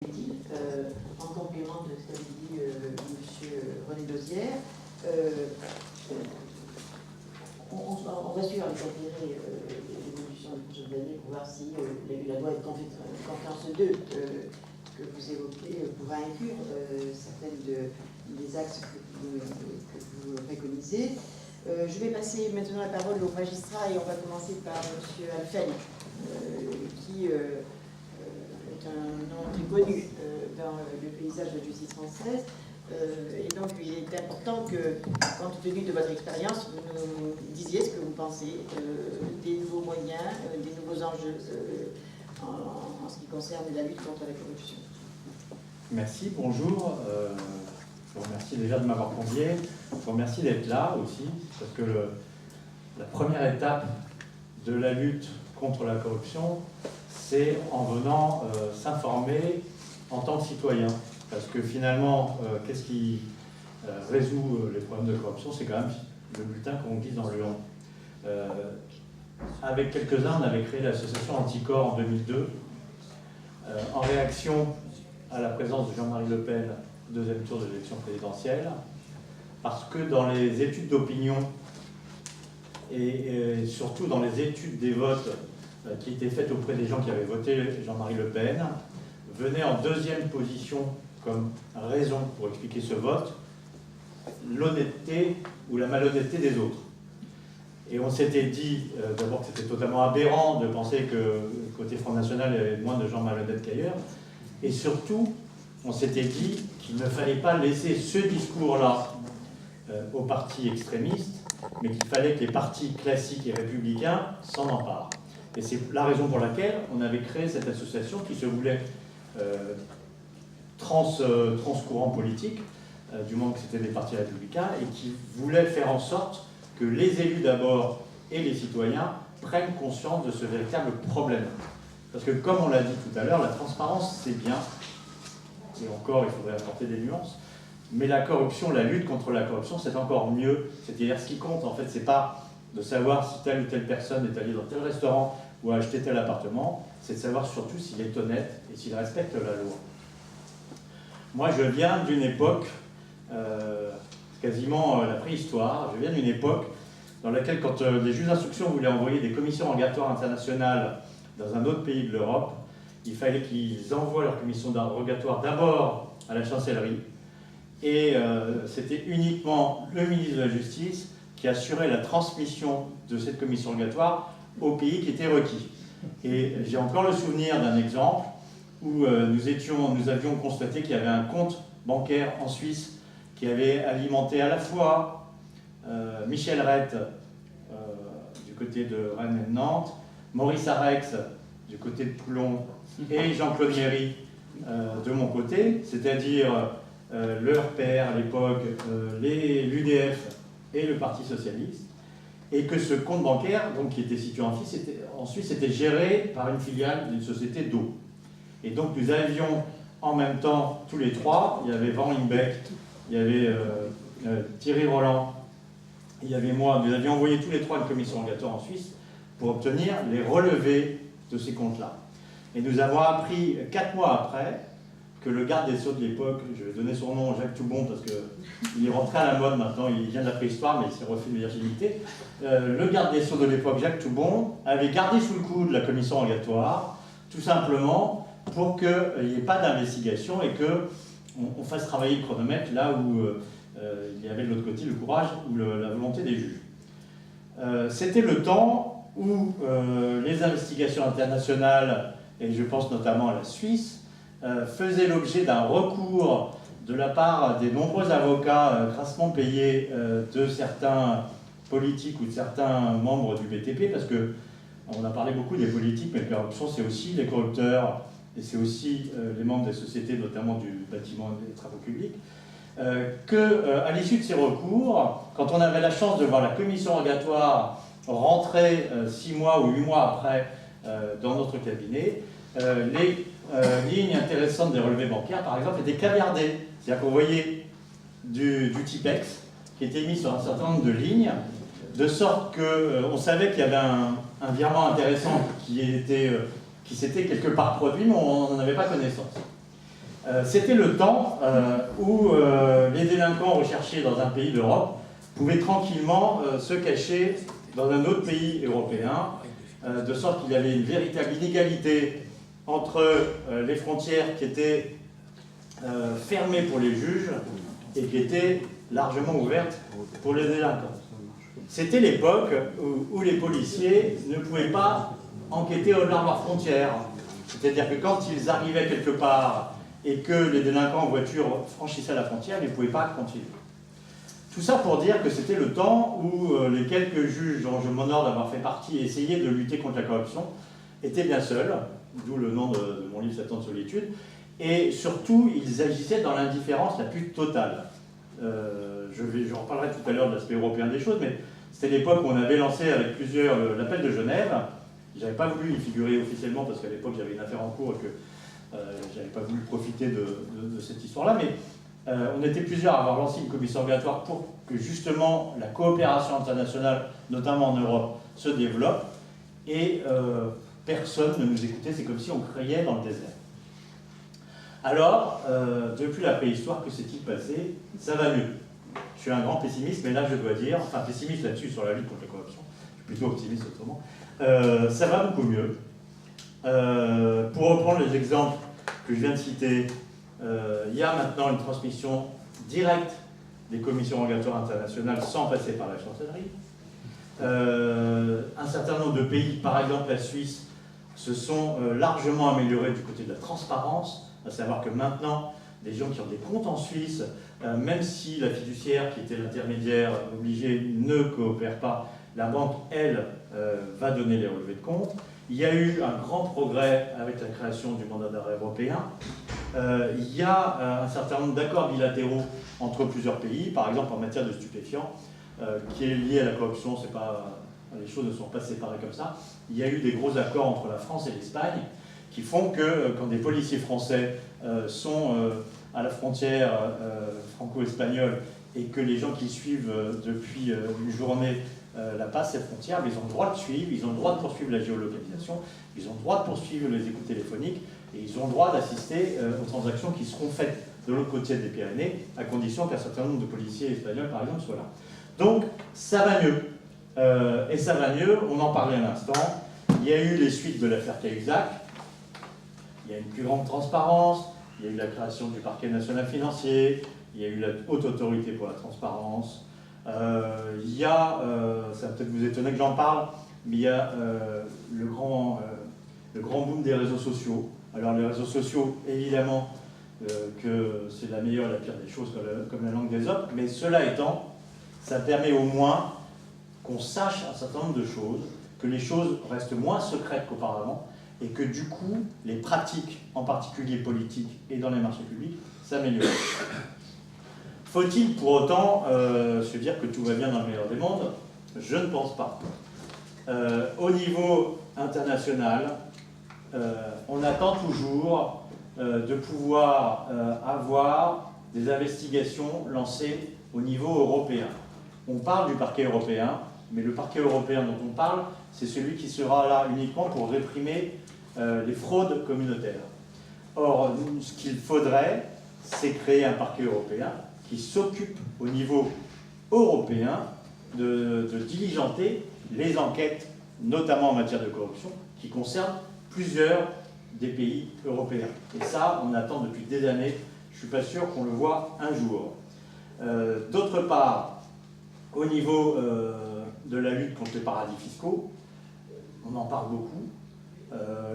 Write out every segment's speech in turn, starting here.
En complément de ce qu'a dit M. René Dosière, on va suivre avec intérêt l'évolution des prochaines années pour voir si la loi de confiance 2 que vous évoquez pourra inclure certaines des axes que vous préconisez. Je vais passer maintenant la parole au magistrat et on va commencer par M. Alfani, qui est un nom très connu dans le paysage de la justice française. Et donc, il est important que, compte tenu de votre expérience, vous nous disiez ce que vous pensez des nouveaux moyens, des nouveaux enjeux en ce qui concerne la lutte contre la corruption. Merci, bonjour. Je vous remercie déjà de m'avoir convié. Je vous remercie d'être là aussi, parce que la première étape de la lutte contre la corruption, c'est en venant s'informer en tant que citoyen. Parce que finalement, qu'est-ce qui résout les problèmes de corruption? C'est quand même le bulletin qu'on glisse dans le lion. Avec quelques-uns, on avait créé l'association Anticorps en 2002, en réaction à la présence de Jean-Marie Le Pen au deuxième tour de l'élection présidentielle, parce que dans les études d'opinion et surtout dans les études des votes qui étaient faites auprès des gens qui avaient voté Jean-Marie Le Pen, venait en deuxième position comme raison pour expliquer ce vote l'honnêteté ou la malhonnêteté des autres. Et on s'était dit d'abord que c'était totalement aberrant de penser que côté Front National, il y avait moins de gens malhonnêtes qu'ailleurs. Et surtout, on s'était dit qu'il ne fallait pas laisser ce discours-là aux partis extrémistes, mais qu'il fallait que les partis classiques et républicains s'en emparent. Et c'est la raison pour laquelle on avait créé cette association qui se voulait transcourant politique, du moment que c'était des partis républicains, et qui voulait faire en sorte que les élus d'abord et les citoyens prennent conscience de ce véritable problème. Parce que comme on l'a dit tout à l'heure, la transparence c'est bien, et encore il faudrait apporter des nuances, mais la corruption, la lutte contre la corruption c'est encore mieux. C'est-à-dire ce qui compte en fait c'est pas de savoir si telle ou telle personne est allée dans tel restaurant ou a acheté tel appartement, c'est de savoir surtout s'il est honnête et s'il respecte la loi. Moi je viens d'une époque, quasiment la préhistoire, je viens d'une époque dans laquelle quand les juges d'instruction voulaient envoyer des commissions rogatoires internationales dans un autre pays de l'Europe, il fallait qu'ils envoient leur commission rogatoire d'abord à la chancellerie, et c'était uniquement le ministre de la Justice qui assurait la transmission de cette commission rogatoire au pays qui était requis. Et j'ai encore le souvenir d'un exemple où nous avions constaté qu'il y avait un compte bancaire en Suisse qui avait alimenté à la fois Michel Rett du côté de Rennes et de Nantes, Maurice Arex du côté de Toulon et Jean-Claude Méry de mon côté, c'est-à-dire le RPR à l'époque, l'UDF et le Parti Socialiste, et que ce compte bancaire, donc, qui était situé en Suisse, était géré par une filiale d'une société d'eau. Et donc nous avions en même temps, tous les trois, il y avait Van Limbeck, il y avait Thierry Roland, il y avait moi, nous avions envoyé tous les trois une commission rogatoire en Suisse pour obtenir les relevés de ces comptes-là. Et nous avons appris 4 mois après que le garde des Sceaux de l'époque, je vais donner son nom, Jacques Toubon, parce qu'il est rentré à la mode maintenant, il vient de la préhistoire, mais il s'est refait de virginité. Le garde des Sceaux de l'époque, Jacques Toubon, avait gardé sous le coude la commission rogatoire, tout simplement pour qu'il n'y ait pas d'investigation et qu'on fasse travailler le chronomètre là où il y avait de l'autre côté le courage ou la volonté des juges. C'était le temps où les investigations internationales, et je pense notamment à la Suisse, faisaient l'objet d'un recours de la part des nombreux avocats grassement payés de certains politiques ou de certains membres du BTP, parce que on a parlé beaucoup des politiques, mais la corruption c'est aussi les corrupteurs et c'est aussi les membres des sociétés, notamment du bâtiment et des travaux publics, qu'à l'issue de ces recours, quand on avait la chance de voir la commission rogatoire rentrer 6 mois ou 8 mois après dans notre cabinet, les lignes intéressantes des relevés bancaires, par exemple, étaient caviardées. C'est-à-dire qu'on voyait du Tipex qui était mis sur un certain nombre de lignes, de sorte qu'on savait qu'il y avait un virement intéressant qui s'était quelque part produit, mais on n'en avait pas connaissance. C'était le temps où les délinquants recherchés dans un pays d'Europe pouvaient tranquillement se cacher dans un autre pays européen, de sorte qu'il y avait une véritable inégalité entre les frontières qui étaient fermées pour les juges et qui étaient largement ouvertes pour les délinquants. C'était l'époque où les policiers ne pouvaient pas enquêter au-delà de leurs frontières. C'est-à-dire que quand ils arrivaient quelque part et que les délinquants en voiture franchissaient la frontière, ils ne pouvaient pas continuer. Tout ça pour dire que c'était le temps où les quelques juges dont je m'honore d'avoir fait partie et essayaient de lutter contre la corruption étaient bien seuls, d'où le nom de mon livre 7 ans de solitude, et surtout ils agissaient dans l'indifférence la plus totale. Je reparlerai tout à l'heure de l'aspect européen des choses, mais c'était l'époque où on avait lancé avec plusieurs l'appel de Genève. J'avais pas voulu y figurer officiellement parce qu'à l'époque j'avais une affaire en cours et que j'avais pas voulu profiter de cette histoire-là, mais on était plusieurs à avoir lancé une commission rogatoire pour que justement la coopération internationale, notamment en Europe, se développe, et personne ne nous écoutait, c'est comme si on criait dans le désert. Alors, depuis la préhistoire, que s'est-il passé? Ça va mieux. Je suis un grand pessimiste, mais là je dois dire, enfin pessimiste là-dessus sur la lutte contre la corruption, je suis plutôt optimiste autrement, ça va beaucoup mieux. Pour reprendre les exemples que je viens de citer, il y a maintenant une transmission directe des commissions rogatoires internationales sans passer par la chancellerie. Un certain nombre de pays, par exemple la Suisse, se sont largement améliorés du côté de la transparence, à savoir que maintenant, des gens qui ont des comptes en Suisse, même si la fiduciaire qui était l'intermédiaire obligé ne coopère pas, la banque, elle, va donner les relevés de compte. Il y a eu un grand progrès avec la création du mandat d'arrêt européen. Il y a un certain nombre d'accords bilatéraux entre plusieurs pays, par exemple en matière de stupéfiants, qui est lié à la corruption, c'est pas, les choses ne sont pas séparées comme ça. Il y a eu des gros accords entre la France et l'Espagne qui font que quand des policiers français sont à la frontière franco-espagnole et que les gens qui suivent depuis une journée la passent cette frontière, ils ont le droit de suivre, ils ont le droit de poursuivre la géolocalisation, ils ont le droit de poursuivre les écoutes téléphoniques et ils ont le droit d'assister aux transactions qui seront faites de l'autre côté des Pyrénées, à condition qu'un certain nombre de policiers espagnols, par exemple, soient là. Donc, ça va mieux. Et ça va mieux, on en parlait à l'instant. Il y a eu les suites de l'affaire Cahuzac, il y a une plus grande transparence, il y a eu la création du parquet national financier, il y a eu la haute autorité pour la transparence, il y a, ça va peut-être vous étonner que j'en parle, mais il y a le grand boom des réseaux sociaux. Alors les réseaux sociaux, évidemment, que c'est la meilleure et la pire des choses comme la langue d'Ésope, mais cela étant, ça permet au moins qu'on sache un certain nombre de choses, que les choses restent moins secrètes qu'auparavant, et que du coup, les pratiques, en particulier politiques et dans les marchés publics, s'améliorent. Faut-il pour autant se dire que tout va bien dans le meilleur des mondes? Je ne pense pas. Au niveau international, on attend toujours de pouvoir avoir des investigations lancées au niveau européen. On parle du parquet européen, mais le parquet européen dont on parle, c'est celui qui sera là uniquement pour réprimer les fraudes communautaires. Or, ce qu'il faudrait, c'est créer un parquet européen qui s'occupe au niveau européen de diligenter les enquêtes, notamment en matière de corruption, qui concernent plusieurs des pays européens. Et ça, on attend depuis des années. Je ne suis pas sûr qu'on le voit un jour. D'autre part, au niveau de la lutte contre les paradis fiscaux, on en parle beaucoup.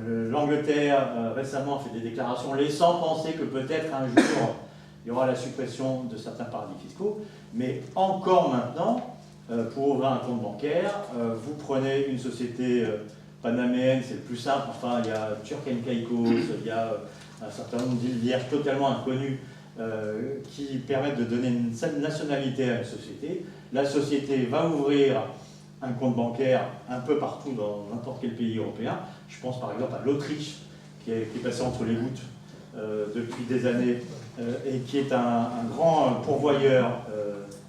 L'Angleterre récemment a fait des déclarations laissant penser que peut-être un jour il y aura la suppression de certains paradis fiscaux, mais encore maintenant, pour ouvrir un compte bancaire, vous prenez une société panaméenne, c'est le plus simple, enfin il y a Turk & Caicos, il y a un certain nombre d'îles vierges totalement inconnues qui permettent de donner une nationalité à une société. La société va ouvrir un compte bancaire un peu partout dans n'importe quel pays européen. Je pense par exemple à l'Autriche, qui est passée entre les gouttes depuis des années et qui est un grand pourvoyeur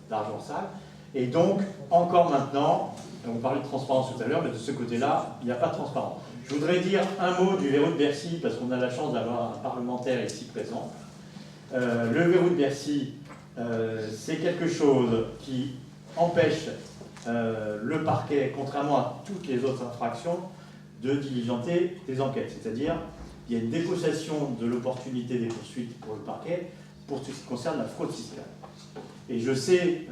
d'argent sale. Et donc, encore maintenant, on parlait de transparence tout à l'heure, mais de ce côté-là, il n'y a pas de transparence. Je voudrais dire un mot du verrou de Bercy, parce qu'on a la chance d'avoir un parlementaire ici présent. Le verrou de Bercy, c'est quelque chose qui empêche le parquet, contrairement à toutes les autres infractions, de diligenter des enquêtes. C'est-à-dire, il y a une dépossession de l'opportunité des poursuites pour le parquet pour tout ce qui concerne la fraude fiscale. Et je sais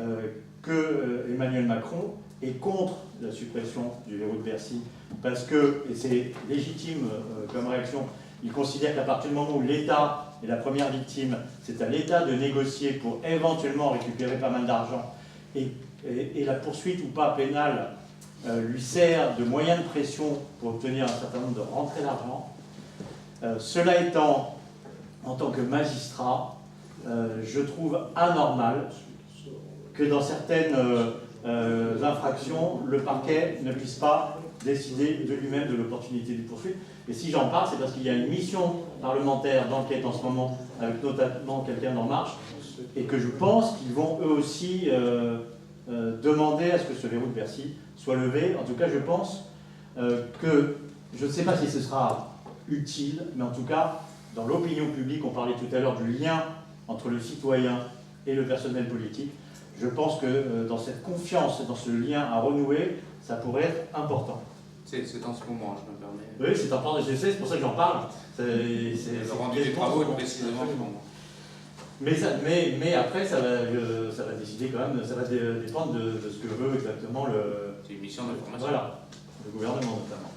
que Emmanuel Macron est contre la suppression du verrou de Bercy parce que, et c'est légitime comme réaction, il considère qu'à partir du moment où l'État est la première victime, c'est à l'État de négocier pour éventuellement récupérer pas mal d'argent et la poursuite ou pas pénale lui sert de moyen de pression pour obtenir un certain nombre de rentrées d'argent. Cela étant, en tant que magistrat, je trouve anormal que dans certaines infractions, le parquet ne puisse pas décider de lui-même de l'opportunité de poursuite. Et si j'en parle, c'est parce qu'il y a une mission parlementaire d'enquête en ce moment, avec notamment quelqu'un d'En Marche, et que je pense qu'ils vont eux aussi demander à ce que ce verrou de Bercy soit levé. En tout cas, je pense que, je ne sais pas si ce sera utile, mais en tout cas, dans l'opinion publique, on parlait tout à l'heure du lien entre le citoyen et le personnel politique. Je pense que dans cette confiance, dans ce lien à renouer, ça pourrait être important. C'est en ce moment, je me permets. Oui, c'est important, c'est pour ça que j'en parle. Le rendu des travaux est précisément en ce moment. Mais après, ça va décider quand même, ça va dépendre de ce que veut exactement le... C'est une mission d'information. Voilà, le gouvernement notamment.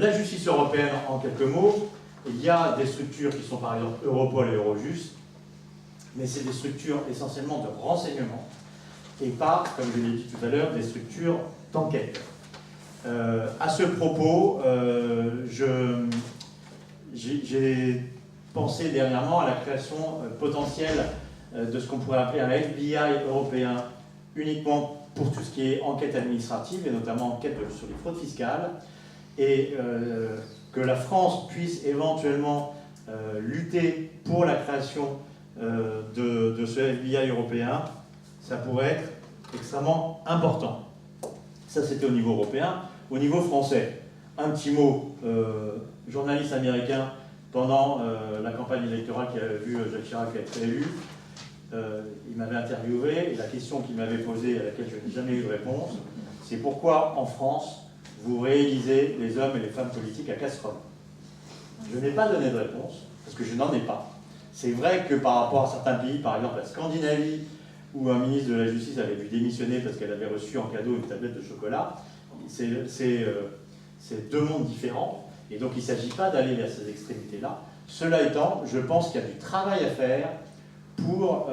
La justice européenne, en quelques mots, il y a des structures qui sont par exemple Europol et Eurojust, mais c'est des structures essentiellement de renseignement et pas, comme je l'ai dit tout à l'heure, des structures d'enquête. À ce propos, j'ai pensé dernièrement à la création potentielle de ce qu'on pourrait appeler un FBI européen uniquement pour tout ce qui est enquête administrative et notamment enquête sur les fraudes fiscales et que la France puisse éventuellement lutter pour la création de ce FBI européen, ça pourrait être extrêmement important. Ça, c'était au niveau européen. Au niveau français, un petit mot, journaliste américain, pendant la campagne électorale qui avait vu Jacques Chirac être élu, il m'avait interviewé et la question qu'il m'avait posée, à laquelle je n'ai jamais eu de réponse, c'est pourquoi en France, vous réalisez les hommes et les femmes politiques à casserole. Je n'ai pas donné de réponse, parce que je n'en ai pas. C'est vrai que par rapport à certains pays, par exemple la Scandinavie, où un ministre de la Justice avait dû démissionner parce qu'elle avait reçu en cadeau une tablette de chocolat, c'est deux mondes différents, et donc il ne s'agit pas d'aller vers ces extrémités-là. Cela étant, je pense qu'il y a du travail à faire pour,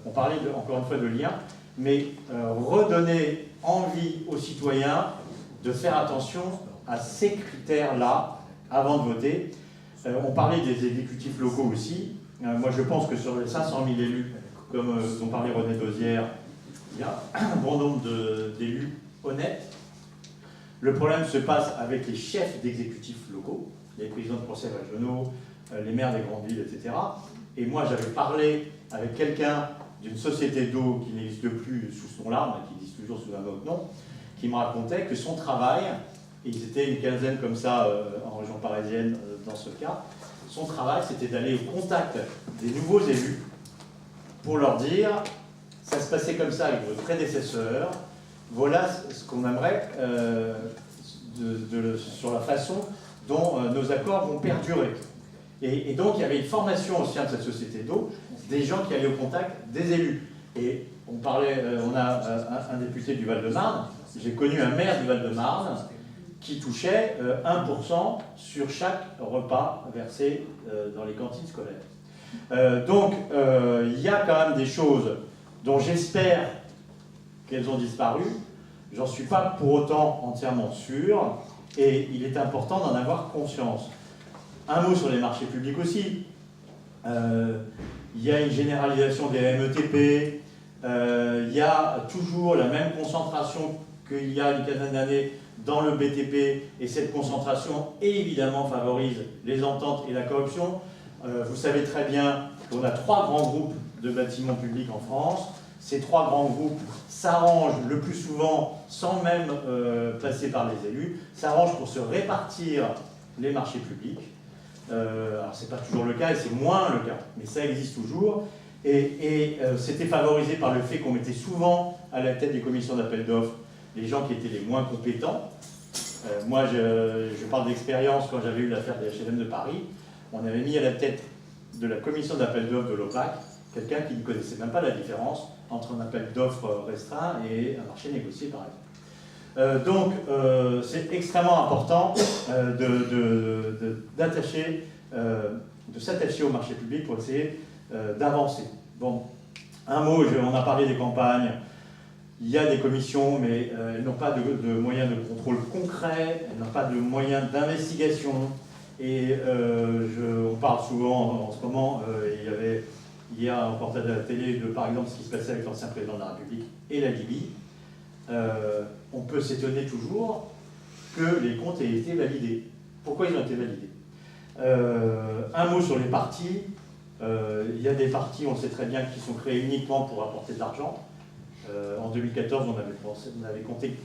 on parlait encore une fois de lien, mais redonner envie aux citoyens de faire attention à ces critères-là avant de voter. On parlait des exécutifs locaux aussi. Moi, je pense que sur les 500 000 élus, comme dont parlait René Dosière, il y a un bon nombre d'élus honnêtes. Le problème se passe avec les chefs d'exécutifs locaux, les présidents de conseils régionaux, les maires des grandes villes, etc. Et moi, j'avais parlé avec quelqu'un d'une société d'eau qui n'existe plus sous son nom, qui existe toujours sous un autre nom, qui me racontait que son travail, et ils étaient une quinzaine comme ça en région parisienne dans ce cas, son travail c'était d'aller au contact des nouveaux élus pour leur dire ça se passait comme ça avec votre prédécesseur, voilà ce qu'on aimerait sur la façon dont nos accords vont perdurer. Et donc il y avait une formation au sein de cette société d'eau, des gens qui allaient au contact des élus. Et on a un député du Val-de-Marne, j'ai connu un maire du Val-de-Marne qui touchait 1% sur chaque repas versé dans les cantines scolaires. Donc il y a quand même des choses dont j'espère qu'elles ont disparu. J'en suis pas pour autant entièrement sûr, et il est important d'en avoir conscience. Un mot sur les marchés publics aussi. Il y a une généralisation des METP, il y a toujours la même concentration qu'il y a une quinzaine d'années dans le BTP, et cette concentration évidemment favorise les ententes et la corruption. Vous savez très bien qu'on a 3 grands groupes de bâtiments publics en France. Ces 3 grands groupes s'arrangent le plus souvent, sans même passer par les élus, s'arrangent pour se répartir les marchés publics. Alors c'est pas toujours le cas et c'est moins le cas, mais ça existe toujours. Et c'était favorisé par le fait qu'on mettait souvent à la tête des commissions d'appel d'offres les gens qui étaient les moins compétents. Moi, je parle d'expérience quand j'avais eu l'affaire des HLM de Paris. On avait mis à la tête de la commission d'appel d'offres de l'OPAC quelqu'un qui ne connaissait même pas la différence entre un appel d'offres restreint et un marché négocié, par exemple. Donc, c'est extrêmement important de s'attacher au marché public pour essayer d'avancer. Bon, un mot, on a parlé des campagnes. Il y a des commissions, mais elles n'ont pas de moyens de contrôle concret, elles n'ont pas de moyens d'investigation. Et on parle souvent en ce moment, il y a un reportage à la télé de, par exemple, ce qui se passait avec l'ancien président de la République et la Libye. On peut s'étonner toujours que les comptes aient été validés. Pourquoi ils ont été validés? Un mot sur les partis. Il y a des partis, on sait très bien, qui sont créés uniquement pour apporter de l'argent. En 2014, on avait compté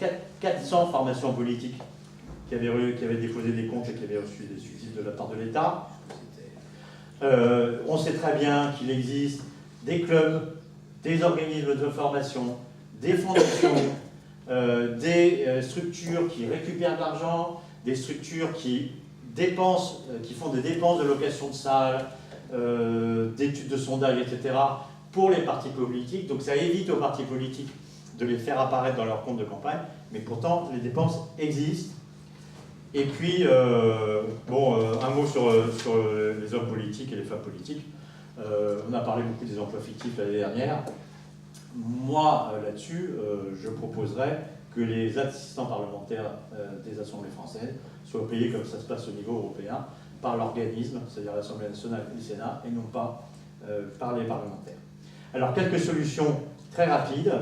400 formations politiques qui avaient déposé des comptes et qui avaient reçu des subsides de la part de l'État. On sait très bien qu'il existe des clubs, des organismes de formation, des fondations, des structures qui récupèrent de l'argent, des structures qui font des dépenses de location de salles, d'études de sondage, etc., pour les partis politiques. Donc ça évite aux partis politiques de les faire apparaître dans leur compte de campagne, mais pourtant les dépenses existent. Et puis, un mot sur les hommes politiques et les femmes politiques. On a parlé beaucoup des emplois fictifs l'année dernière. Moi, là-dessus, je proposerais que les assistants parlementaires des assemblées françaises soient payés comme ça se passe au niveau européen, par l'organisme, c'est-à-dire l'Assemblée nationale et le Sénat, et non pas par les parlementaires. Alors, quelques solutions très rapides.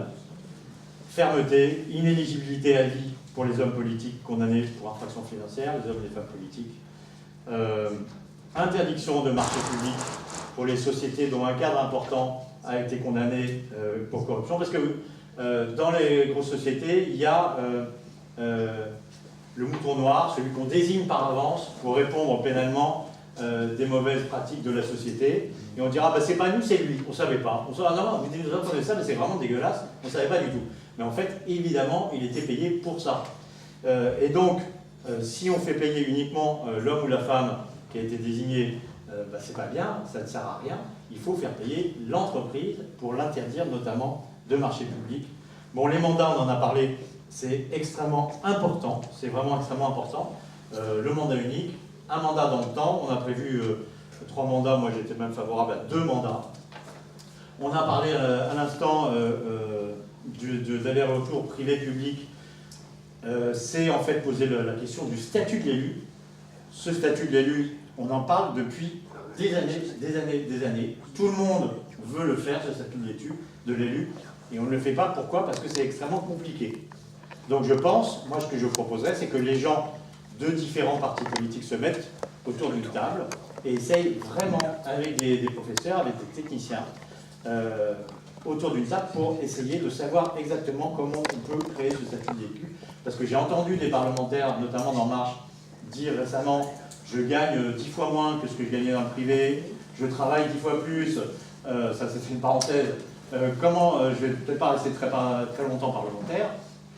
Fermeté, inéligibilité à vie pour les hommes politiques condamnés pour infraction financière, les hommes et les femmes politiques. Interdiction de marché public pour les sociétés dont un cadre important a été condamné pour corruption, parce que dans les grosses sociétés, il y a le mouton noir, celui qu'on désigne par avance pour répondre pénalement des mauvaises pratiques de la société. Et on dira, bah, c'est pas nous, c'est lui, on ne savait pas. On se dit, ah non, vous nous apprenez ça, mais c'est vraiment dégueulasse, on ne savait pas du tout. Mais en fait, évidemment, il était payé pour ça. Et donc, si on fait payer uniquement l'homme ou la femme qui a été désigné, bah, c'est pas bien, ça ne sert à rien. Il faut faire payer l'entreprise pour l'interdire, notamment de marché public. Bon, les mandats, on en a parlé, c'est extrêmement important, c'est vraiment extrêmement important. Le mandat unique, un mandat dans le temps, on a prévu 3 mandats, moi j'étais même favorable à 2 mandats. On a parlé à l'instant d'aller-retour privé-public. C'est en fait poser la question du statut de l'élu. Ce statut de l'élu, on en parle depuis des années. Tout le monde veut le faire, ce statut de l'élu, et on ne le fait pas. Pourquoi? Parce que c'est extrêmement compliqué. Donc je pense, moi ce que je proposerais, c'est que les gens de différents partis politiques se mettent autour d'une table et essayent vraiment, avec des professeurs, avec des techniciens, autour d'une table pour essayer de savoir exactement comment on peut créer ce statut d'élu. Parce que j'ai entendu des parlementaires, notamment d'En Marche, dire récemment « je gagne 10 fois moins que ce que je gagnais dans le privé, je travaille 10 fois plus », ça c'est une parenthèse, je vais peut-être pas rester très longtemps parlementaire,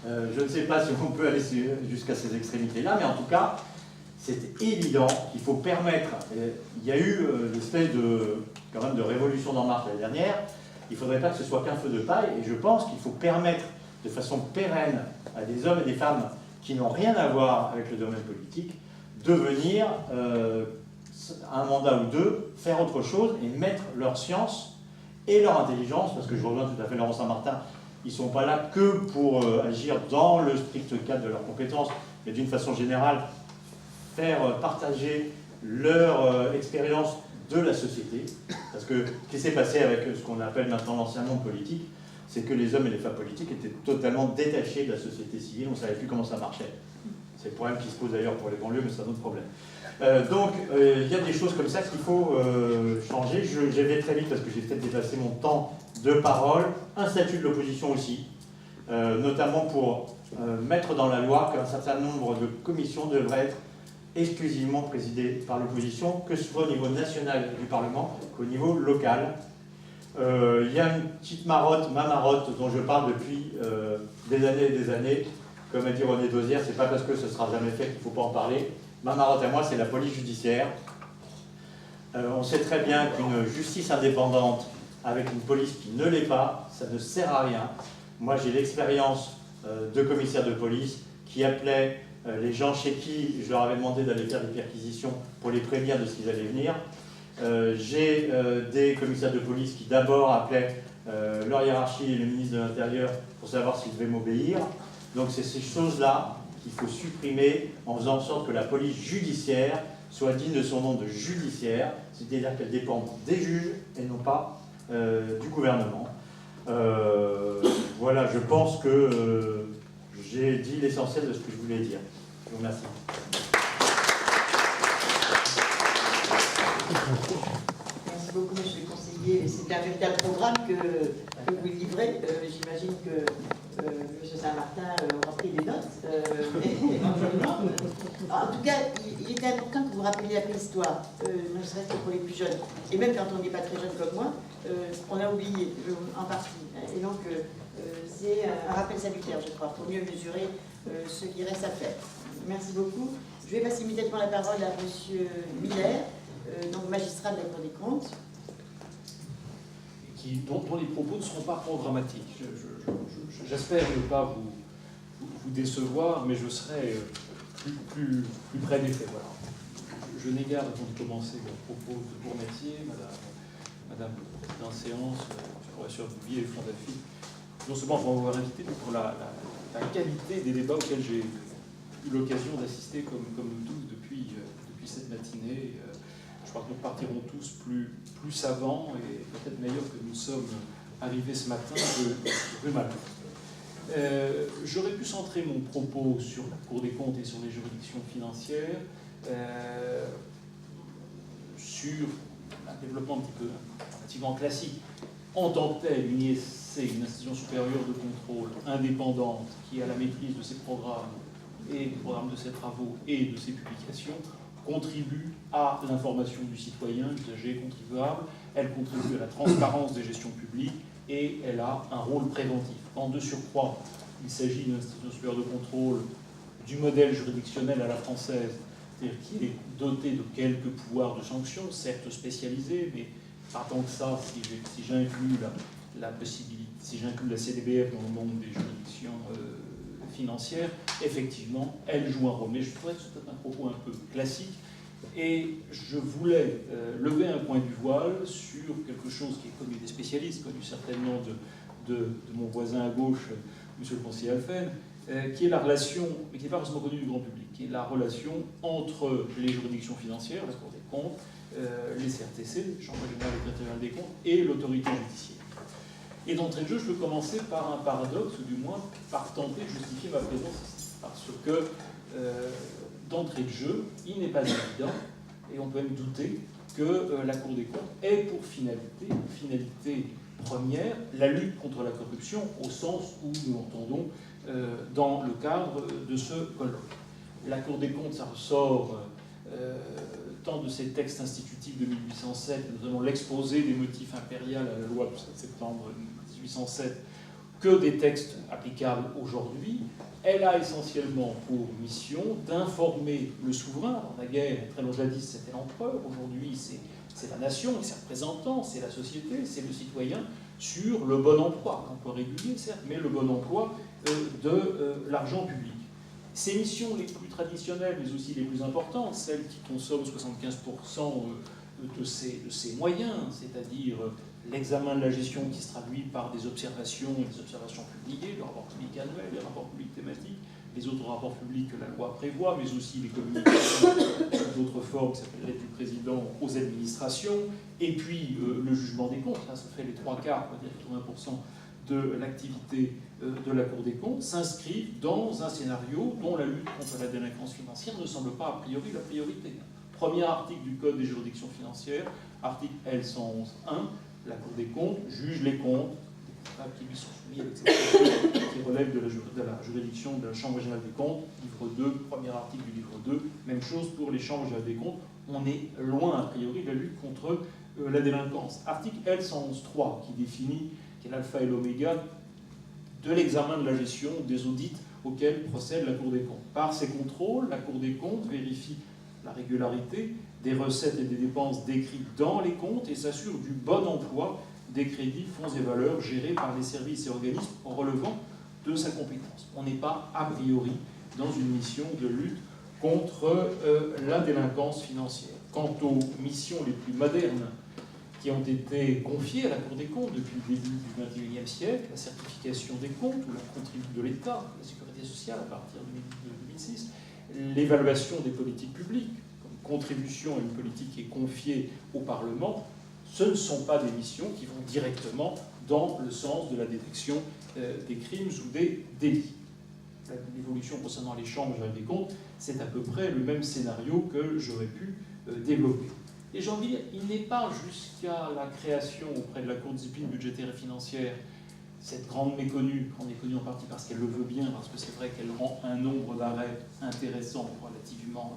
je ne sais pas si on peut aller jusqu'à ces extrémités-là, mais en tout cas, c'est évident qu'il faut permettre, il y a eu une espèce quand même de révolution d'En Marche l'année dernière, il ne faudrait pas que ce soit qu'un feu de paille, et je pense qu'il faut permettre de façon pérenne à des hommes et des femmes qui n'ont rien à voir avec le domaine politique de venir, un mandat ou 2, faire autre chose et mettre leur science et leur intelligence, parce que je rejoins tout à fait Laurent Saint-Martin, ils ne sont pas là que pour agir dans le strict cadre de leurs compétences, mais d'une façon générale, faire partager leur expérience de la société. Parce que ce qui s'est passé avec ce qu'on appelle maintenant l'ancien monde politique, c'est que les hommes et les femmes politiques étaient totalement détachés de la société civile, on ne savait plus comment ça marchait. C'est le problème qui se pose d'ailleurs pour les banlieues, mais c'est un autre problème. Donc, il y a des choses comme ça qu'il faut changer. Je vais très vite parce que j'ai peut-être dépassé mon temps de parole. Un statut de l'opposition aussi, notamment pour mettre dans la loi qu'un certain nombre de commissions devraient être exclusivement présidée par l'opposition, que ce soit au niveau national du Parlement qu'au niveau local. Il y a une petite marotte, ma marotte, dont je parle depuis des années et des années. Comme a dit René Dosière, c'est pas parce que ce sera jamais fait qu'il ne faut pas en parler. Ma marotte à moi, c'est la police judiciaire. On sait très bien qu'une justice indépendante avec une police qui ne l'est pas, ça ne sert à rien. Moi, j'ai l'expérience de commissaire de police qui appelait les gens chez qui je leur avais demandé d'aller faire des perquisitions pour les prévenir de ce qu'ils allaient venir. J'ai des commissaires de police qui d'abord appelaient leur hiérarchie et le ministre de l'Intérieur pour savoir s'ils devaient m'obéir. Donc c'est ces choses-là qu'il faut supprimer en faisant en sorte que la police judiciaire soit digne de son nom de judiciaire, c'est-à-dire qu'elle dépend des juges et non pas du gouvernement. Voilà, je pense que j'ai dit l'essentiel de ce que je voulais dire. Je vous remercie. Merci beaucoup, monsieur le conseiller. C'est un véritable programme que vous livrez. J'imagine que monsieur Saint-Martin aura pris des notes, éventuellement. En tout cas, il est important que vous rappeliez la préhistoire, ne serait-ce que pour les plus jeunes. Et même quand on n'est pas très jeune comme moi, on a oublié en partie. Et donc, c'est un rappel salutaire, je crois, pour mieux mesurer ce qui reste à faire. Merci beaucoup. Je vais passer immédiatement la parole à monsieur Miller, donc magistrat de la Cour des comptes. Dont les propos ne seront pas trop dramatiques. J'espère ne pas vous décevoir, mais je serai plus près des faits. Voilà. Je n'égare, avant de commencer mon propos, de vous remercier, Madame la Présidente séance, M. le professeur Bouvier et le Fond d'Afrique, non seulement pour m'avoir invité, mais pour la qualité des débats auxquels j'ai eu l'occasion d'assister, comme nous tous, depuis cette matinée. Je crois que nous partirons tous plus savants et peut-être meilleurs que nous sommes arrivés ce matin de Malmö. J'aurais pu centrer mon propos sur la Cour des comptes et sur les juridictions financières, sur un développement un petit peu relativement classique. En tant que tel, une ISC, une institution supérieure de contrôle indépendante qui a la maîtrise de ses programmes et des programmes de ses travaux et de ses publications, contribue à l'information du citoyen, usager, contribuable, elle contribue à la transparence des gestions publiques et elle a un rôle préventif. En de surcroît, il s'agit d'une institution supérieure de contrôle du modèle juridictionnel à la française, c'est-à-dire qui est doté de quelques pouvoirs de sanction, certes spécialisés, mais pas tant que ça, si j'inclus la possibilité, si j'inclus la CDBF dans le monde des juridictions financière, effectivement, elle joue un rôle. Mais je trouvais que c'était un propos un peu classique et je voulais lever un point du voile sur quelque chose qui est connu des spécialistes, connu certainement de mon voisin à gauche, monsieur le conseiller Alphen, qui est la relation, mais qui n'est pas forcément connue du grand public, qui est la relation entre les juridictions financières, la Cour des comptes, les CRTC, les chambres régionales et territoriales des comptes, et l'autorité judiciaire. Et d'entrée de jeu, je peux commencer par un paradoxe, ou du moins par tenter de justifier ma présence ici. Parce que, d'entrée de jeu, il n'est pas évident, et on peut même douter, que la Cour des comptes ait pour finalité première, la lutte contre la corruption, au sens où nous l'entendons dans le cadre de ce colloque. La Cour des comptes, ça ressort tant de ces textes institutifs de 1807, notamment l'exposé des motifs impériaux à la loi du 7 septembre 1807, que des textes applicables aujourd'hui. Elle a essentiellement pour mission d'informer le souverain. Dans la guerre, très long jadis, c'était l'empereur. Aujourd'hui, c'est la nation et ses représentants, c'est la société, c'est le citoyen, sur le bon emploi, l'emploi régulier, certes, mais le bon emploi de l'argent public. Ces missions les plus traditionnelles, mais aussi les plus importantes, celles qui consomment 75% de ces moyens, c'est-à-dire l'examen de la gestion qui se traduit par des observations et des observations publiées, le rapport public annuel, les rapports publics thématiques, les autres rapports publics que la loi prévoit, mais aussi les communications sous d'autres formes, qui s'appellent l'aide du président aux administrations, et puis le jugement des comptes, là ça fait les 3 quarts, on va dire 80% de l'activité de la Cour des comptes, s'inscrivent dans un scénario dont la lutte contre la délinquance financière ne semble pas a priori la priorité. Premier article du Code des juridictions financières, article L111.1, la Cour des comptes juge les comptes comptables qui lui sont soumis, avec cette structure qui relève de la juridiction de la Chambre régionale des comptes, livre 2, premier article du livre 2. Même chose pour les chambres régionales des comptes. On est loin, a priori, de la lutte contre la délinquance. Article L111.3 qui définit, qui est l'alpha et l'oméga de l'examen de la gestion des audits auxquels procède la Cour des comptes. Par ces contrôles, la Cour des comptes vérifie la régularité des recettes et des dépenses décrites dans les comptes et s'assure du bon emploi des crédits, fonds et valeurs gérés par les services et organismes relevant de sa compétence. On n'est pas a priori dans une mission de lutte contre la délinquance financière. Quant aux missions les plus modernes qui ont été confiées à la Cour des comptes depuis le début du XXIe siècle, la certification des comptes ou la contribution de l'État, la sécurité sociale à partir de 2006, l'évaluation des politiques publiques, comme contribution à une politique qui est confiée au Parlement, ce ne sont pas des missions qui vont directement dans le sens de la détection des crimes ou des délits. L'évolution concernant les chambres des comptes, c'est à peu près le même scénario que j'aurais pu développer. Et j'ai envie de dire, il n'est pas jusqu'à la création auprès de la Cour de discipline budgétaire et financière, cette grande méconnue en partie parce qu'elle le veut bien, parce que c'est vrai qu'elle rend un nombre d'arrêts intéressant, relativement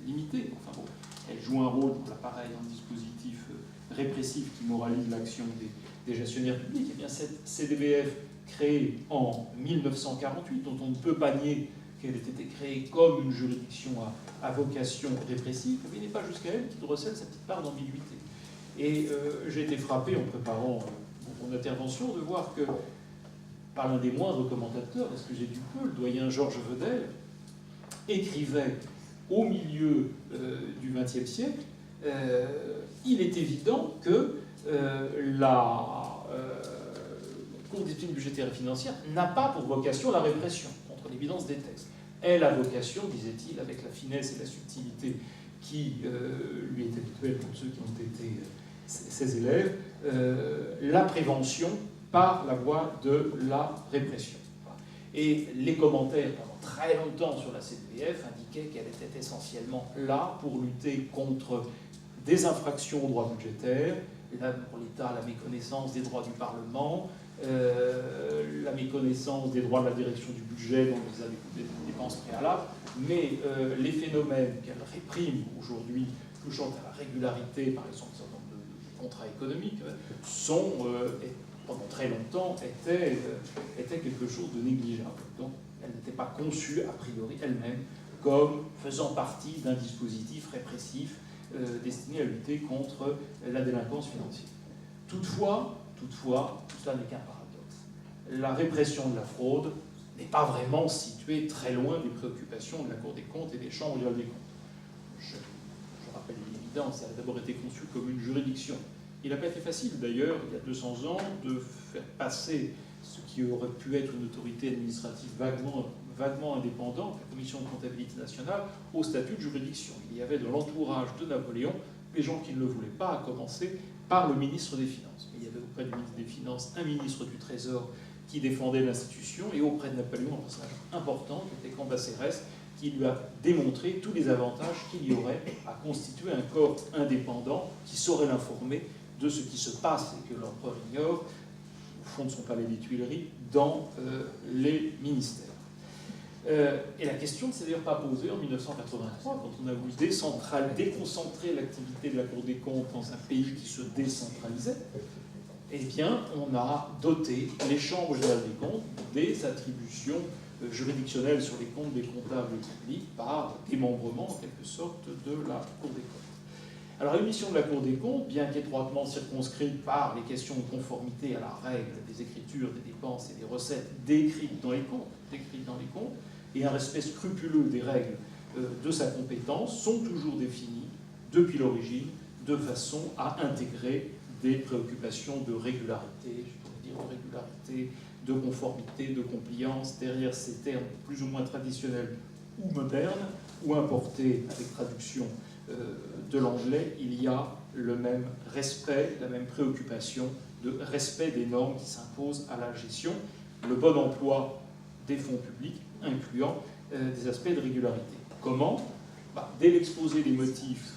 limité. Enfin bon, elle joue un rôle pour l'appareil dans le dispositif répressif qui moralise l'action des gestionnaires publics. Et bien cette CDBF créée en 1948, dont on ne peut pas nier qu'elle ait été créée comme une juridiction à vocation répressive, il n'est pas jusqu'à elle qui recèle sa petite part d'ambiguïté. Et j'ai été frappé en préparant mon intervention de voir que, par l'un des moindres commentateurs, excusez du peu, le doyen Georges Vedel, écrivait au milieu du XXe siècle, il est évident que la Cour de discipline budgétaire et financière n'a pas pour vocation la répression, contre l'évidence des textes. Elle a vocation, disait-il, avec la finesse et la subtilité qui lui est habituelle pour ceux qui ont été ses élèves, la prévention par la voie de la répression. Et les commentaires pendant très longtemps sur la CDBF indiquaient qu'elle était essentiellement là pour lutter contre des infractions aux droits budgétaires, là pour l'État la méconnaissance des droits du Parlement, la méconnaissance des droits de la direction du budget dans les dépenses préalables, mais les phénomènes qu'elle réprime aujourd'hui touchant à la régularité, par exemple, un certain nombre de contrats économiques, sont, pendant très longtemps, étaient quelque chose de négligeable. Donc, elle n'était pas conçue, a priori, elle-même, comme faisant partie d'un dispositif répressif destiné à lutter contre la délinquance financière. Toutefois, tout cela n'est qu'un paradoxe. La répression de la fraude n'est pas vraiment située très loin des préoccupations de la Cour des comptes et des chambres régionales des comptes. Je rappelle l'évidence, elle a d'abord été conçue comme une juridiction. Il n'a pas été facile, d'ailleurs, il y a 200 ans, de faire passer ce qui aurait pu être une autorité administrative vaguement indépendante, la Commission de comptabilité nationale, au statut de juridiction. Il y avait de l'entourage de Napoléon des gens qui ne le voulaient pas, à commencer par le ministre des Finances. Il y avait auprès du ministre des Finances un ministre du Trésor qui défendait l'institution, et auprès de Napoléon un personnage important qui était Cambacérès, qui lui a démontré tous les avantages qu'il y aurait à constituer un corps indépendant qui saurait l'informer de ce qui se passe et que l'empereur ignore, au fond de son palais des Tuileries, dans les ministères. Et la question ne s'est d'ailleurs pas posée en 1983, quand on a voulu déconcentrer l'activité de la Cour des comptes dans un pays qui se décentralisait. Eh bien, on a doté les chambres régionales des comptes des attributions juridictionnelles sur les comptes des comptables publics par démembrement, en quelque sorte, de la Cour des comptes. Alors, la mission de la Cour des comptes, bien qu'étroitement circonscrite par les questions de conformité à la règle des écritures, des dépenses et des recettes décrites dans les comptes, et un respect scrupuleux des règles de sa compétence, sont toujours définies, depuis l'origine, de façon à intégrer des préoccupations de régularité, je pourrais dire de régularité, de conformité, de compliance, derrière ces termes plus ou moins traditionnels ou modernes, ou importés avec traduction de l'anglais, il y a le même respect, la même préoccupation de respect des normes qui s'imposent à la gestion, le bon emploi des fonds publics, incluant des aspects de régularité. Comment ? Dès l'exposé des motifs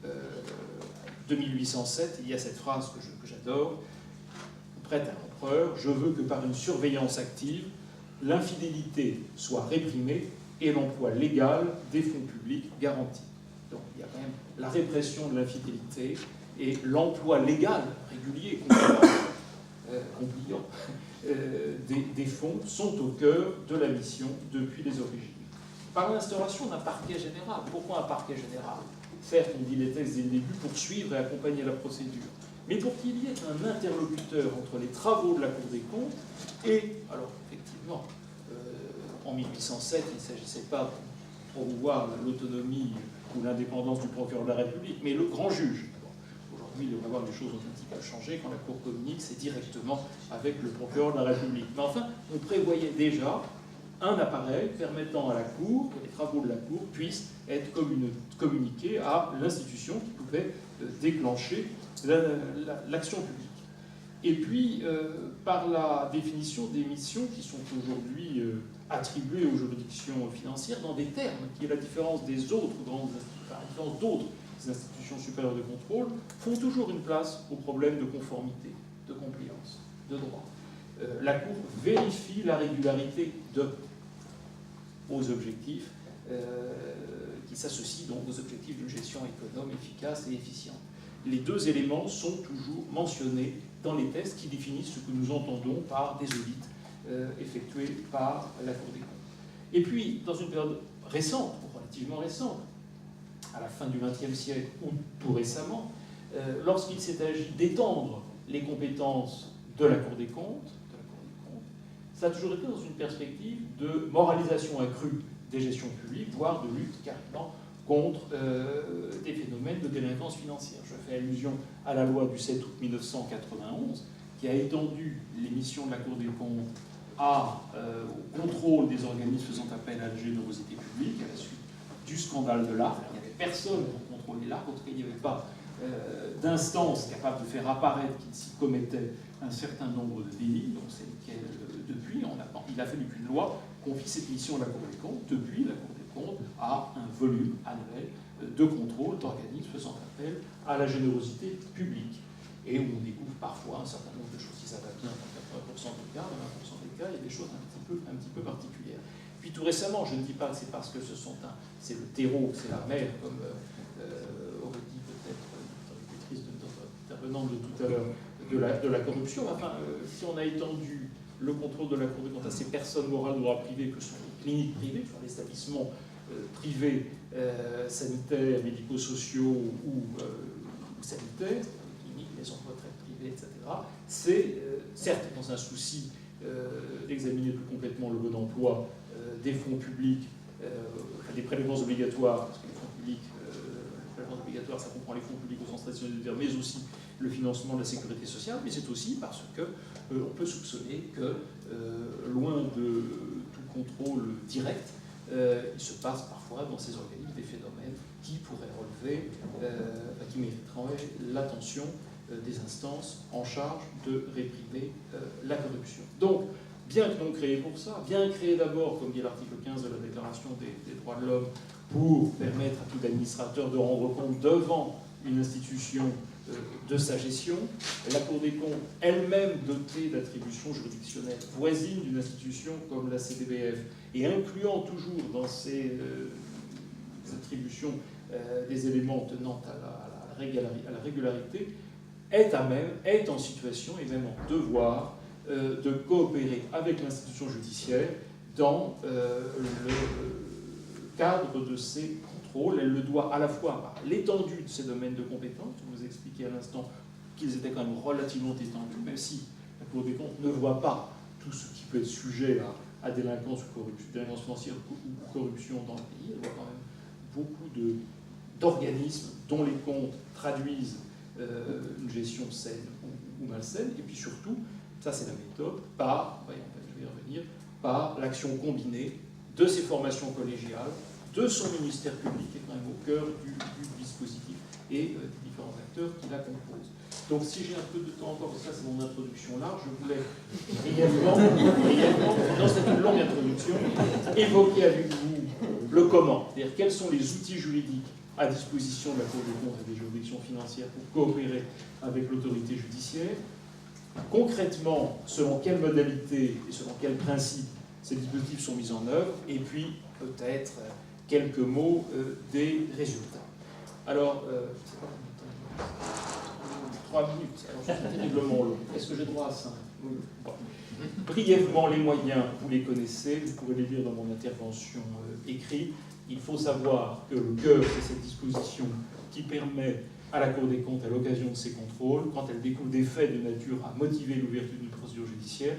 de 1807, il y a cette phrase que j'adore. prête à l'empereur, je veux que par une surveillance active, l'infidélité soit réprimée et l'emploi légal des fonds publics garanti. Donc il y a quand même la répression de l'infidélité et l'emploi légal, régulier, compliant, des fonds sont au cœur de la mission depuis les origines. Par l'instauration d'un parquet général. Pourquoi un parquet général? Certes, on dit les textes dès le début pour suivre et accompagner la procédure. Mais pour qu'il y ait un interlocuteur entre les travaux de la Cour des comptes et, alors effectivement, en 1807, il ne s'agissait pas de promouvoir l'autonomie ou l'indépendance du procureur de la République, mais le grand juge. Aujourd'hui, il devrait y avoir des choses ont un petit peu changé. Quand la Cour communique, c'est directement avec le procureur de la République. Mais enfin, on prévoyait déjà un appareil permettant à la Cour, que les travaux de la Cour puissent être communiqués à l'institution qui pouvait déclencher l'action publique. Et puis, par la définition des missions qui sont aujourd'hui attribuées aux juridictions financières dans des termes qui, à la différence des autres grandes d'autres institutions supérieures de contrôle, font toujours une place au problème de conformité, de compliance, de droit. La Cour vérifie la régularité aux objectifs qui s'associent donc aux objectifs d'une gestion économe, efficace et efficiente. Les deux éléments sont toujours mentionnés dans les textes qui définissent ce que nous entendons par des audits effectués par la Cour des comptes. Et puis, dans une période récente, ou relativement récente, à la fin du XXe siècle ou tout récemment, lorsqu'il s'est agi d'étendre les compétences de la Cour des comptes, ça a toujours été dans une perspective de moralisation accrue des gestions publiques, voire de lutte carrément contre des phénomènes de délinquance financière. Je fais allusion à la loi du 7 août 1991 qui a étendu les missions de la Cour des comptes au contrôle des organismes faisant appel à la générosité publique à la suite du scandale de l'ARC. Il n'y avait personne pour contrôler l'ARC, en tout cas il n'y avait pas d'instance capable de faire apparaître qu'il s'y commettait un certain nombre de délits, donc c'est lequel depuis, il a fallu qu'une loi confie cette mission à la Cour des comptes. Depuis, la Cour des comptes a un volume annuel de contrôle d'organismes faisant appel à la générosité publique. Et on découvre parfois un certain nombre de choses, si ça va bien dans 80% des cas, dans 20% des cas, il y a des choses un petit peu particulières. Puis tout récemment, je ne dis pas que c'est parce que c'est le terreau, c'est la mer, comme aurait dit peut-être l'interlocutrice de notre intervenante de tout à l'heure, de la corruption. Enfin, si on a étendu le contrôle de la Cour des comptes à ces personnes morales de droit privé que sont les cliniques privées, enfin les établissements privés sanitaires, médico-sociaux ou sanitaires, les cliniques, les emplois de retraite privés, etc., c'est certes dans un souci d'examiner plus complètement le bon emploi des fonds publics, des prélèvements obligatoires, parce que les fonds publics, les prélèvements obligatoires, ça comprend les fonds publics au sens traditionnel du terme, mais aussi le financement de la sécurité sociale, mais c'est aussi parce que on peut soupçonner que, loin de tout contrôle direct, il se passe parfois dans ces organismes des phénomènes qui pourraient relever, qui mériteraient l'attention des instances en charge de réprimer la corruption. Donc, bien que non créé pour ça, bien créé d'abord, comme dit l'article 15 de la Déclaration des droits de l'homme, pour permettre à tout administrateur de rendre compte devant une institution de sa gestion, la Cour des comptes, elle-même dotée d'attributions juridictionnelles voisines d'une institution comme la CDBF, et incluant toujours dans ses attributions des éléments tenant à la régularité, est en situation et même en devoir de coopérer avec l'institution judiciaire dans le cadre de ses contrôles. Elle le doit à la fois par l'étendue de ses domaines de compétences. Je vous expliquais à l'instant qu'ils étaient quand même relativement étendus, même si la Cour des comptes ne voit pas tout ce qui peut être sujet à délinquance ou corruption, délinquance financière ou corruption dans le pays. Elle voit quand même beaucoup d'organismes dont les comptes traduisent une gestion saine ou malsaine, et puis surtout, ça c'est la méthode, je vais y revenir, par l'action combinée de ses formations collégiales, de son ministère public, qui est quand même au cœur du dispositif, et des différents acteurs qui la composent. Donc si j'ai un peu de temps encore, ça c'est mon introduction large, je voulais brièvement, dans cette longue introduction, évoquer avec vous le comment, c'est-à-dire quels sont les outils juridiques à disposition de la Cour des comptes et des juridictions financières pour coopérer avec l'autorité judiciaire, concrètement, selon quelles modalités et selon quels principes ces dispositifs sont mis en œuvre, et puis peut-être quelques mots des résultats. Alors, 3 minutes, alors je suis terriblement long. Est-ce que j'ai droit à ça? Oui. Bon. Brièvement, les moyens, vous les connaissez, vous pouvez les lire dans mon intervention écrite. Il faut savoir que le cœur de cette disposition qui permet à la Cour des comptes, à l'occasion de ces contrôles, quand elle découvre des faits de nature à motiver l'ouverture d'une procédure judiciaire,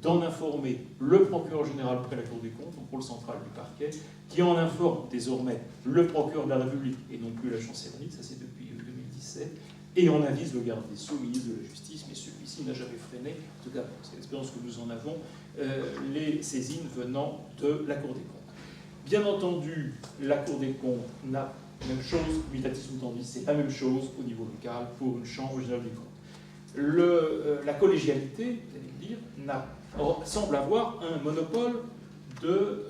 d'en informer le procureur général près la Cour des comptes, donc rôle central du parquet, qui en informe désormais le procureur de la République et non plus la chancellerie, ça c'est depuis 2017, et on avise le garde des Sceaux, ministre de la Justice, mais celui-ci n'a jamais freiné, en tout cas c'est l'expérience que nous en avons, les saisines venant de la Cour des comptes. Bien entendu, la Cour des comptes n'a même chose, mutatis mutandis, c'est la même chose au niveau local pour une chambre générale des comptes. La collégialité, vous allez me dire, semble avoir un monopole de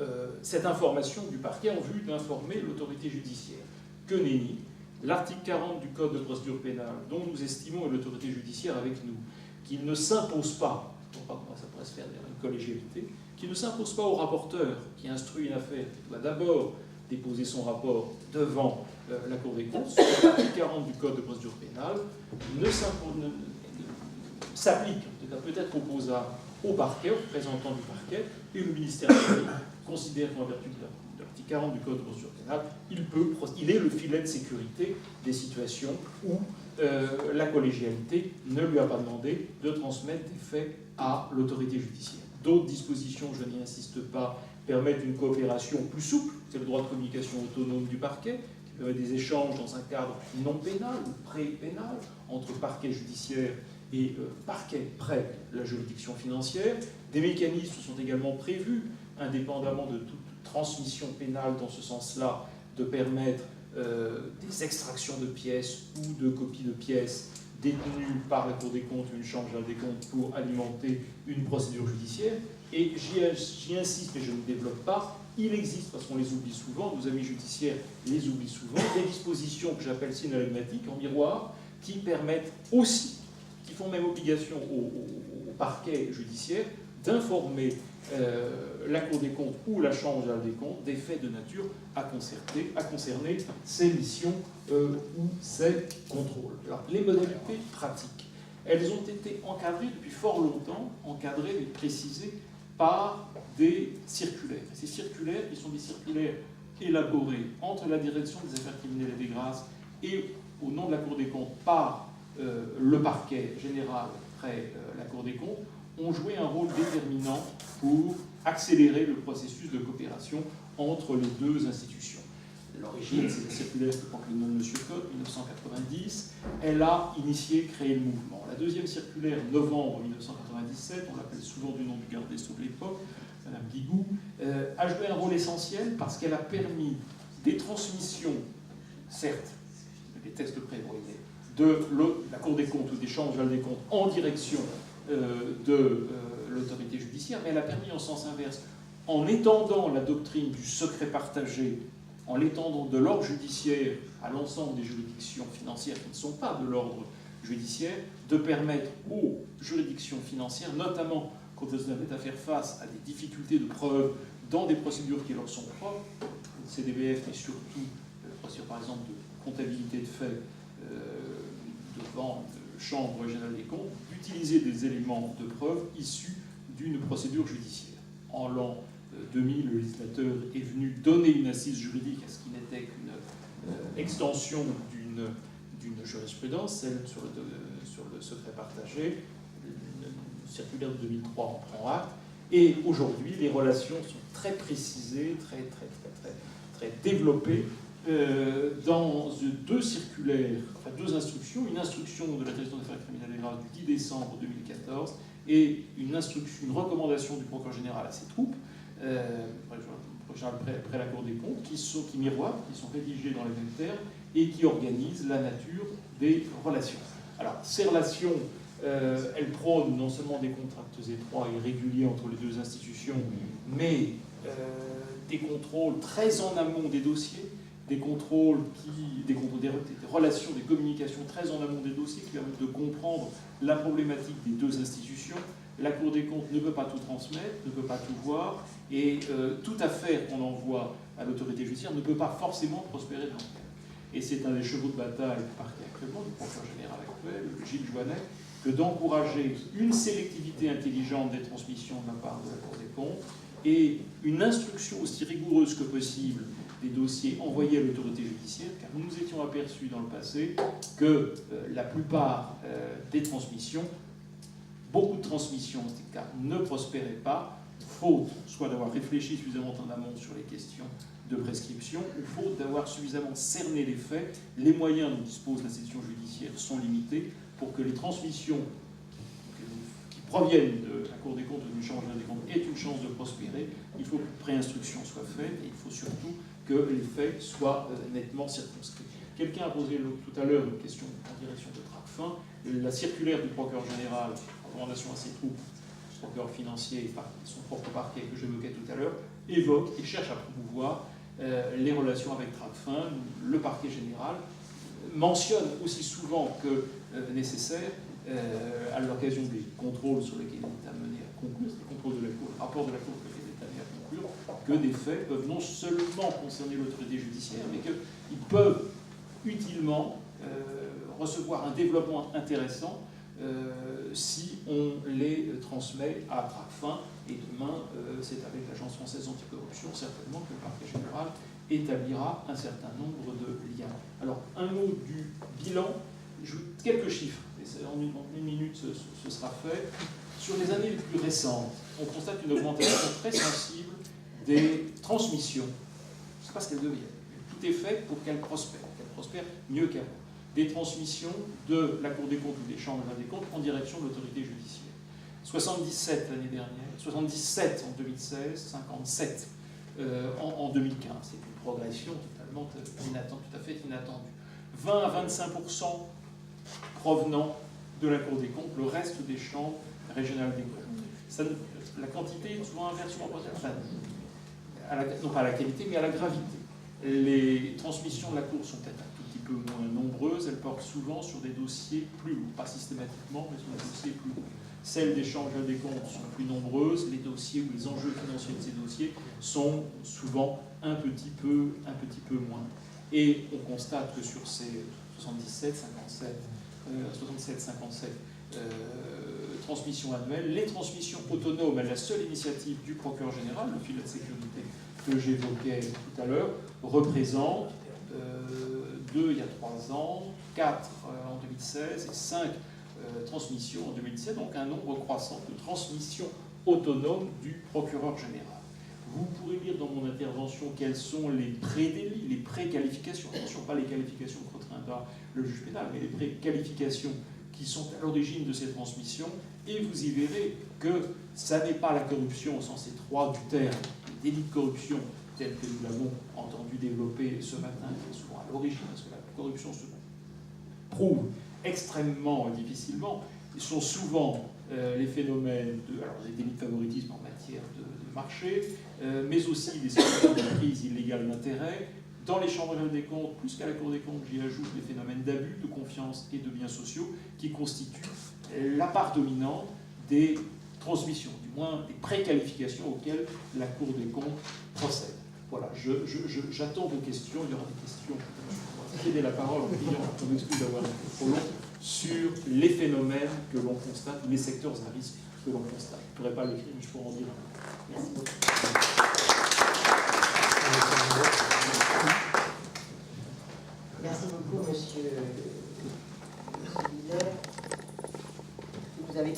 cette information du parquet en vue d'informer l'autorité judiciaire. Que nenni l'article 40 du Code de procédure pénale, dont nous estimons, et l'autorité judiciaire avec nous, qu'il ne s'impose pas, je ne sais pas comment ça pourrait se faire une collégialité, qui ne s'impose pas au rapporteur qui instruit une affaire, qui doit d'abord déposer son rapport devant la Cour des comptes. L'article 40 du Code de procédure pénale s'applique, en tout cas peut-être opposable au parquet, au représentant du parquet, et le ministère public considère qu'en vertu de l'article 40 du Code de procédure pénale, il est le filet de sécurité des situations où la collégialité ne lui a pas demandé de transmettre des faits à l'autorité judiciaire. D'autres dispositions, je n'y insiste pas, permettent une coopération plus souple. C'est le droit de communication autonome du parquet, qui permet des échanges dans un cadre non pénal ou pré-pénal entre parquet judiciaire et parquet près la juridiction financière. Des mécanismes sont également prévus, indépendamment de toute transmission pénale dans ce sens-là, de permettre des extractions de pièces ou de copies de pièces détenues par la Cour des comptes ou une chambre générale des comptes pour alimenter une procédure judiciaire. Et j'y insiste, mais je ne développe pas, il existe, parce qu'on les oublie souvent, nos amis judiciaires les oublient souvent, des dispositions que j'appelle synalagmatiques, en miroir, qui permettent aussi, qui font même obligation au parquet judiciaire, d'informer la Cour des comptes ou la Chambre générale des comptes des faits de nature à concerner ces missions ou ces contrôles. Alors, les modalités pratiques, elles ont été encadrées depuis fort longtemps, encadrées et précisées par des circulaires. Ces circulaires, qui sont des circulaires élaborés entre la Direction des affaires criminelles et des grâces et au nom de la Cour des comptes par le parquet général près la Cour des comptes, ont joué un rôle déterminant pour accélérer le processus de coopération entre les deux institutions. L'origine, c'est la circulaire qui porte le nom de M. Cotte, 1990. Elle a initié, créé le mouvement. La deuxième circulaire, novembre 1997, on l'appelle souvent du nom du garde des Sceaux de l'époque, Mme Guigou, a joué un rôle essentiel parce qu'elle a permis des transmissions, certes, les textes prévoyaient, de la Cour des comptes ou des chambres générales des comptes en direction de l'autorité judiciaire, mais elle a permis en sens inverse, en étendant la doctrine du secret partagé, en l'étendant de l'ordre judiciaire à l'ensemble des juridictions financières qui ne sont pas de l'ordre judiciaire, de permettre aux juridictions financières, notamment quand elles avaient à faire face à des difficultés de preuve dans des procédures qui leur sont propres, le CDBF, mais surtout procédure par exemple de comptabilité de faits devant la Chambre générale des comptes, d'utiliser des éléments de preuve issus d'une procédure judiciaire. En l'an 2000, le législateur est venu donner une assise juridique à ce qui n'était qu'une extension d'une jurisprudence, celle sur le secret partagé. Une circulaire de 2003 en prend acte. Et aujourd'hui, les relations sont très précisées, très développées dans deux circulaires, enfin deux instructions. Une instruction de la Direction des affaires criminelles et graves du 10 décembre 2014 et une recommandation du procureur général à ses troupes, près la Cour des comptes, qui miroitent, qui sont rédigées dans les mêmes termes et qui organisent la nature des relations. Alors, ces relations, elles prônent non seulement des contacts étroits et réguliers entre les deux institutions, mais des contrôles très en amont des dossiers, des contrôles, des relations, des communications très en amont des dossiers qui permettent de comprendre la problématique des deux institutions. La Cour des comptes ne peut pas tout transmettre, ne peut pas tout voir, et toute affaire qu'on envoie à l'autorité judiciaire ne peut pas forcément prospérer dans le cas. Et c'est un des chevaux de bataille du parquet actuellement, du procureur général actuel, Gilles Joannet, que d'encourager une sélectivité intelligente des transmissions de la part de la Cour des comptes et une instruction aussi rigoureuse que possible des dossiers envoyés à l'autorité judiciaire, car nous nous étions aperçus dans le passé que la plupart des transmissions, beaucoup de transmissions en ce cas, ne prospéraient pas, faute soit d'avoir réfléchi suffisamment en amont sur les questions de prescription, ou faute d'avoir suffisamment cerné les faits. Les moyens dont dispose l'institution judiciaire sont limités pour que les transmissions qui proviennent de la Cour des comptes ou d'une chambre des comptes aient une chance de prospérer. Il faut que préinstruction soit faite et il faut surtout que les faits soient nettement circonscrits. Quelqu'un a posé tout à l'heure une question en direction de Tracfin. La circulaire du procureur général, recommandation à ses troupes, procureur financier et son propre parquet que j'évoquais tout à l'heure, évoque et cherche à promouvoir les relations avec Tracfin. Le parquet général mentionne aussi souvent que nécessaire, à l'occasion des contrôles sur lesquels il est amené à conclure, les contrôles de la Cour, le rapport de la Cour sur lequel il est amené à conclure, que des faits peuvent non seulement concerner l'autorité judiciaire, mais qu'ils peuvent utilement recevoir un développement intéressant si on les transmet à Tracfin. Et demain, c'est avec l'Agence française anticorruption, certainement, que le parquet général établira un certain nombre de liens. Alors, un mot du bilan, quelques chiffres, et en une minute ce sera fait. Sur les années les plus récentes, on constate une augmentation très sensible des transmissions. Je ne sais pas ce qu'elles deviennent, mais tout est fait pour qu'elles prospèrent mieux qu'avant. Des transmissions de la Cour des comptes ou des chambres des comptes en direction de l'autorité judiciaire. 77 l'année dernière, 77 en 2016, 57 en 2015. C'est une progression totalement tout à fait inattendue. 20 à 25% provenant de la Cour des comptes, le reste des chambres régionales des comptes. La quantité est souvent inversement proportionnelle, non pas à la qualité, mais à la gravité. Les transmissions de la Cour sont peut-être un tout petit peu moins nombreuses, elles portent souvent sur des dossiers plus lourds, pas systématiquement, mais sur des dossiers plus lourds. Celles des chambres des comptes sont plus nombreuses, les dossiers ou les enjeux financiers de ces dossiers sont souvent un petit peu moins. Et on constate que sur ces 67-57 transmissions annuelles, les transmissions autonomes à la seule initiative du procureur général, le filet de sécurité que j'évoquais tout à l'heure, représentent 2 il y a 3 ans, 4 en 2016 et 5 transmissions en 2017, donc un nombre croissant de transmissions autonomes du procureur général. Vous pourrez lire dans mon intervention quels sont les pré-délits, les pré-qualifications, attention, pas les qualifications que contraindra le juge pénal, mais les pré-qualifications qui sont à l'origine de ces transmissions, et vous y verrez que ça n'est pas la corruption au sens étroit du terme, les délits de corruption tels que nous l'avons entendu développer ce matin, qui est souvent à l'origine, parce que la corruption se prouve extrêmement difficilement. Ils sont souvent les phénomènes des délits de favoritisme en matière de marché, mais aussi des situations de prise illégale d'intérêt. Dans les chambres des comptes, plus qu'à la Cour des comptes, j'y ajoute les phénomènes d'abus de confiance et de biens sociaux qui constituent la part dominante des transmissions, du moins des préqualifications auxquelles la Cour des comptes procède. Voilà, j'attends vos questions, il y aura des questions. Je vais céder la parole en priant, on m'excuse d'avoir été trop long, sur les phénomènes que l'on constate, les secteurs à risque que l'on constate. Je ne pourrais pas l'écrire, mais je pourrais en dire un peu. Merci beaucoup. Merci beaucoup, monsieur Villers. Vous avez